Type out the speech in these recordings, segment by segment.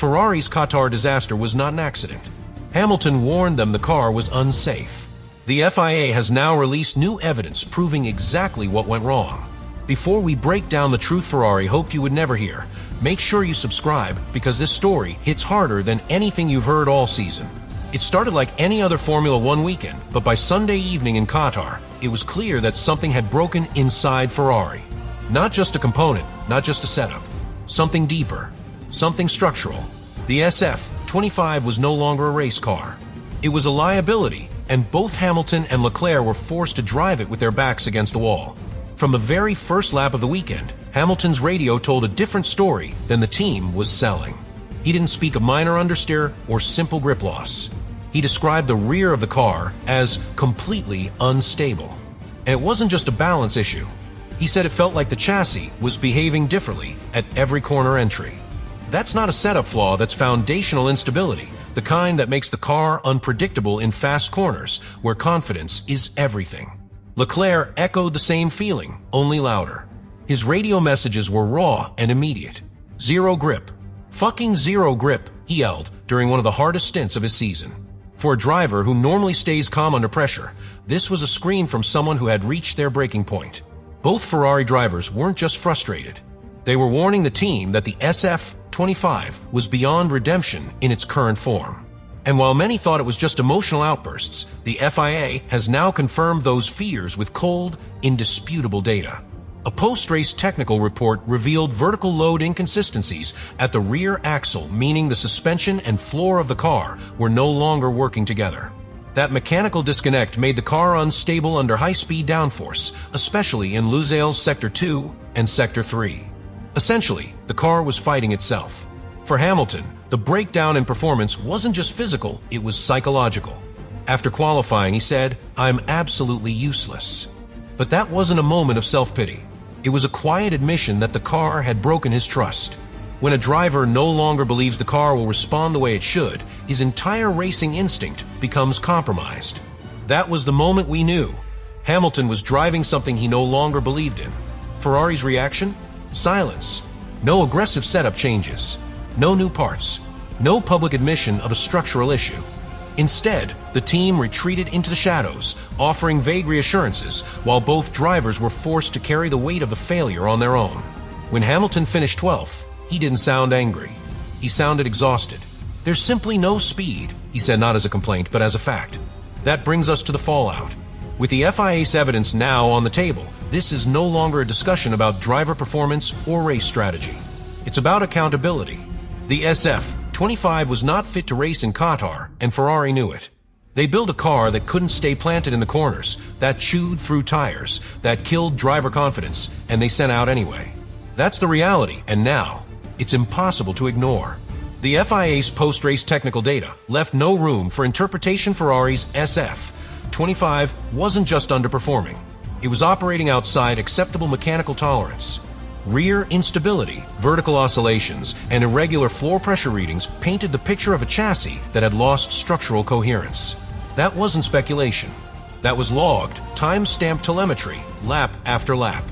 Ferrari's Qatar disaster was not an accident. Hamilton warned them the car was unsafe. The FIA has now released new evidence proving exactly what went wrong. Before we break down the truth Ferrari hoped you would never hear, make sure you subscribe because this story hits harder than anything you've heard all season. It started like any other Formula One weekend, but by Sunday evening in Qatar, it was clear that something had broken inside Ferrari. Not just a component, not just a setup. Something deeper. Something structural. The SF-25 was no longer a race car. It was a liability, and both Hamilton and Leclerc were forced to drive it with their backs against the wall. From the very first lap of the weekend, Hamilton's radio told a different story than the team was selling. He didn't speak of minor understeer or simple grip loss. He described the rear of the car as completely unstable. And it wasn't just a balance issue. He said it felt like the chassis was behaving differently at every corner entry. That's not a setup flaw, that's foundational instability, the kind that makes the car unpredictable in fast corners where confidence is everything. Leclerc echoed the same feeling, only louder. His radio messages were raw and immediate. Zero grip. Fucking zero grip, he yelled during one of the hardest stints of his season. For a driver who normally stays calm under pressure, this was a scream from someone who had reached their breaking point. Both Ferrari drivers weren't just frustrated. They were warning the team that the SF-25 was beyond redemption in its current form. And while many thought it was just emotional outbursts, the FIA has now confirmed those fears with cold, indisputable data. A post-race technical report revealed vertical load inconsistencies at the rear axle, meaning the suspension and floor of the car were no longer working together. That mechanical disconnect made the car unstable under high-speed downforce, especially in Losail's Sector 2 and Sector 3. Essentially, the car was fighting itself. For Hamilton, the breakdown in performance wasn't just physical, it was psychological. After qualifying, he said, "I'm absolutely useless." But that wasn't a moment of self-pity. It was a quiet admission that the car had broken his trust. When a driver no longer believes the car will respond the way it should, his entire racing instinct becomes compromised. That was the moment we knew. Hamilton was driving something he no longer believed in. Ferrari's reaction? Silence. No aggressive setup changes. No new parts. No public admission of a structural issue. Instead, the team retreated into the shadows, offering vague reassurances, while both drivers were forced to carry the weight of the failure on their own. When Hamilton finished 12th, he didn't sound angry. He sounded exhausted. "There's simply no speed," he said, not as a complaint, but as a fact. That brings us to the fallout. With the FIA's evidence now on the table, this is no longer a discussion about driver performance or race strategy. It's about accountability. The SF-25 was not fit to race in Qatar, and Ferrari knew it. They built a car that couldn't stay planted in the corners, that chewed through tires, that killed driver confidence, and they sent out anyway. That's the reality, and now, it's impossible to ignore. The FIA's post-race technical data left no room for interpretation. Ferrari's SF-25 wasn't just underperforming. It was operating outside acceptable mechanical tolerance. Rear instability, vertical oscillations, and irregular floor pressure readings painted the picture of a chassis that had lost structural coherence. That wasn't speculation. That was logged, time-stamped telemetry, lap after lap.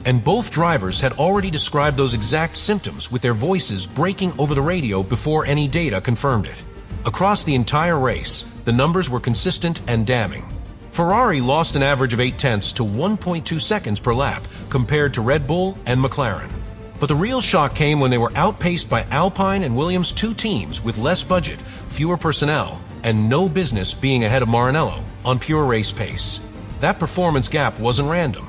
And both drivers had already described those exact symptoms with their voices breaking over the radio before any data confirmed it. Across the entire race, the numbers were consistent and damning. Ferrari lost an average of 0.8 to 1.2 seconds per lap compared to Red Bull and McLaren. But the real shock came when they were outpaced by Alpine and Williams, two teams with less budget, fewer personnel, and no business being ahead of Maranello on pure race pace. That performance gap wasn't random.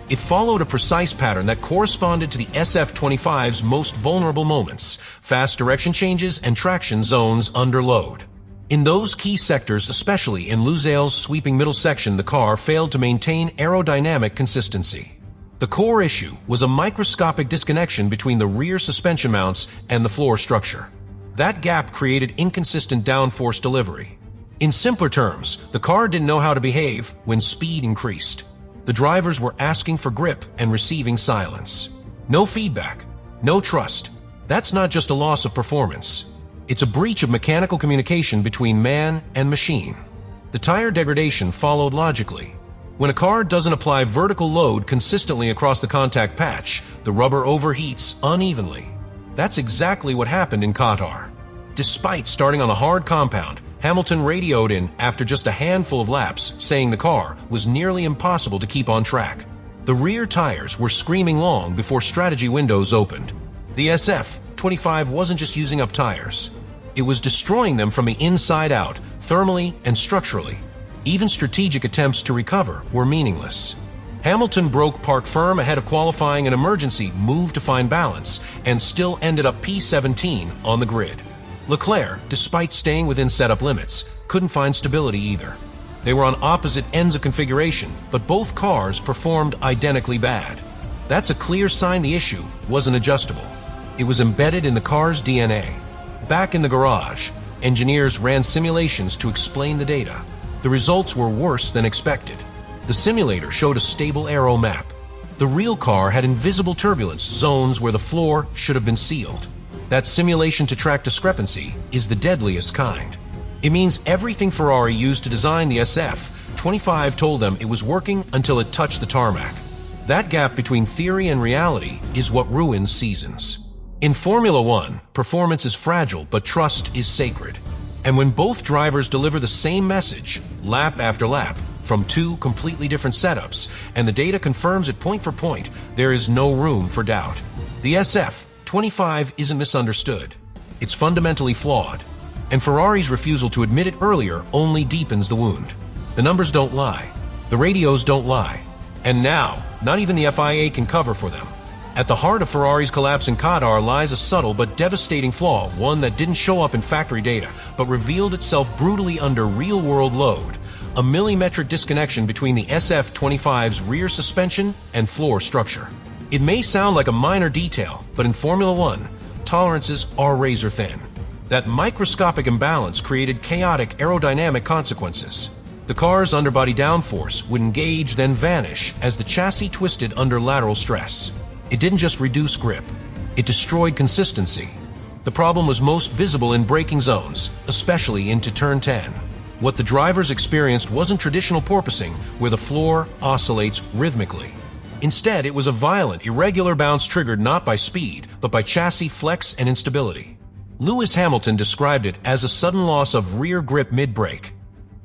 It followed a precise pattern that corresponded to the SF-25's most vulnerable moments: fast direction changes and traction zones under load. In those key sectors, especially in Losail's sweeping middle section, the car failed to maintain aerodynamic consistency. The core issue was a microscopic disconnection between the rear suspension mounts and the floor structure. That gap created inconsistent downforce delivery. In simpler terms, the car didn't know how to behave when speed increased. The drivers were asking for grip and receiving silence. No feedback, no trust. That's not just a loss of performance. It's a breach of mechanical communication between man and machine. The tire degradation followed logically. When a car doesn't apply vertical load consistently across the contact patch, the rubber overheats unevenly. That's exactly what happened in Qatar. Despite starting on a hard compound, Hamilton radioed in after just a handful of laps, saying the car was nearly impossible to keep on track. The rear tires were screaming long before strategy windows opened. The SF-25 wasn't just using up tires. It was destroying them from the inside out, thermally and structurally. Even strategic attempts to recover were meaningless. Hamilton broke park firm ahead of qualifying an emergency move to find balance and still ended up P17 on the grid. Leclerc, despite staying within setup limits, couldn't find stability either. They were on opposite ends of configuration, but both cars performed identically bad. That's a clear sign the issue wasn't adjustable. It was embedded in the car's DNA. Back in the garage, engineers ran simulations to explain the data. The results were worse than expected. The simulator showed a stable aero map. The real car had invisible turbulence zones where the floor should have been sealed. That simulation to track discrepancy is the deadliest kind. It means everything Ferrari used to design the SF-25 told them it was working until it touched the tarmac. That gap between theory and reality is what ruins seasons. In Formula One, performance is fragile, but trust is sacred. And when both drivers deliver the same message, lap after lap, from two completely different setups, and the data confirms it point for point, there is no room for doubt. The SF-25 isn't misunderstood. It's fundamentally flawed. And Ferrari's refusal to admit it earlier only deepens the wound. The numbers don't lie. The radios don't lie. And now, not even the FIA can cover for them. At the heart of Ferrari's collapse in Qatar lies a subtle but devastating flaw, one that didn't show up in factory data, but revealed itself brutally under real-world load. A millimetric disconnection between the SF-25's rear suspension and floor structure. It may sound like a minor detail, but in Formula One, tolerances are razor-thin. That microscopic imbalance created chaotic aerodynamic consequences. The car's underbody downforce would engage, then vanish as the chassis twisted under lateral stress. It didn't just reduce grip, it destroyed consistency. The problem was most visible in braking zones, especially into turn 10. What the drivers experienced wasn't traditional porpoising, where the floor oscillates rhythmically. Instead, it was a violent, irregular bounce triggered not by speed, but by chassis flex and instability. Lewis Hamilton described it as a sudden loss of rear grip mid-brake.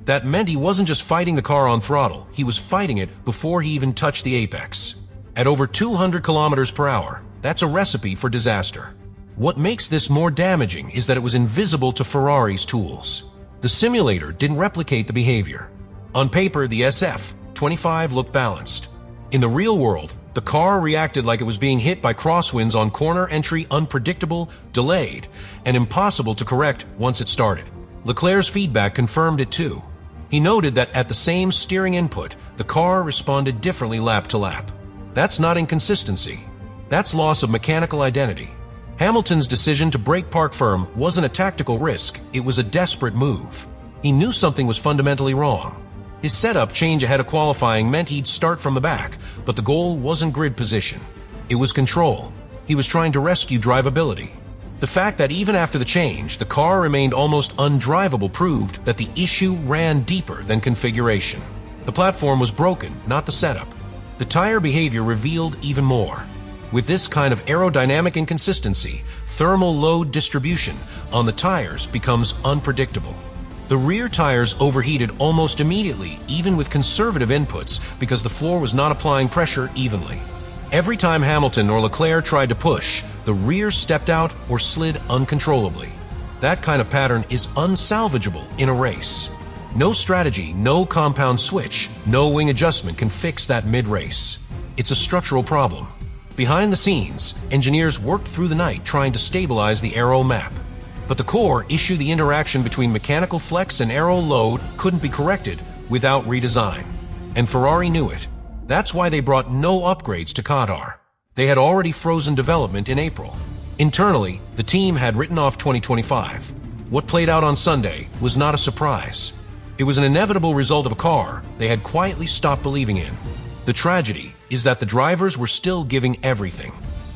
That meant he wasn't just fighting the car on throttle, he was fighting it before he even touched the apex. At over 200 kilometers per hour, that's a recipe for disaster. What makes this more damaging is that it was invisible to Ferrari's tools. The simulator didn't replicate the behavior. On paper, the SF-25 looked balanced. In the real world, the car reacted like it was being hit by crosswinds on corner entry, unpredictable, delayed, and impossible to correct once it started. Leclerc's feedback confirmed it too. He noted that at the same steering input, the car responded differently lap to lap. That's not inconsistency. That's loss of mechanical identity. Hamilton's decision to brake park firm wasn't a tactical risk, it was a desperate move. He knew something was fundamentally wrong. His setup change ahead of qualifying meant he'd start from the back, but the goal wasn't grid position. It was control. He was trying to rescue drivability. The fact that even after the change, the car remained almost undrivable proved that the issue ran deeper than configuration. The platform was broken, not the setup. The tire behavior revealed even more. With this kind of aerodynamic inconsistency, thermal load distribution on the tires becomes unpredictable. The rear tires overheated almost immediately, even with conservative inputs, because the floor was not applying pressure evenly. Every time Hamilton or Leclerc tried to push, the rear stepped out or slid uncontrollably. That kind of pattern is unsalvageable in a race. No strategy, no compound switch, no wing adjustment can fix that mid-race. It's a structural problem. Behind the scenes, engineers worked through the night trying to stabilize the aero map. But the core issue, the interaction between mechanical flex and aero load, couldn't be corrected without redesign. And Ferrari knew it. That's why they brought no upgrades to Qatar. They had already frozen development in April. Internally, the team had written off 2025. What played out on Sunday was not a surprise. It was an inevitable result of a car they had quietly stopped believing in. The tragedy is that the drivers were still giving everything.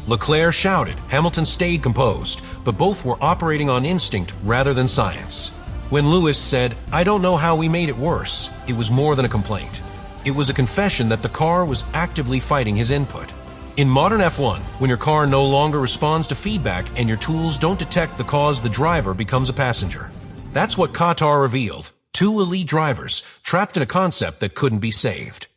Leclerc shouted, Hamilton stayed composed, but both were operating on instinct rather than science. When Lewis said, "I don't know how we made it worse," it was more than a complaint. It was a confession that the car was actively fighting his input. In modern F1, when your car no longer responds to feedback and your tools don't detect the cause, the driver becomes a passenger. That's what Qatar revealed. Two elite drivers trapped in a concept that couldn't be saved.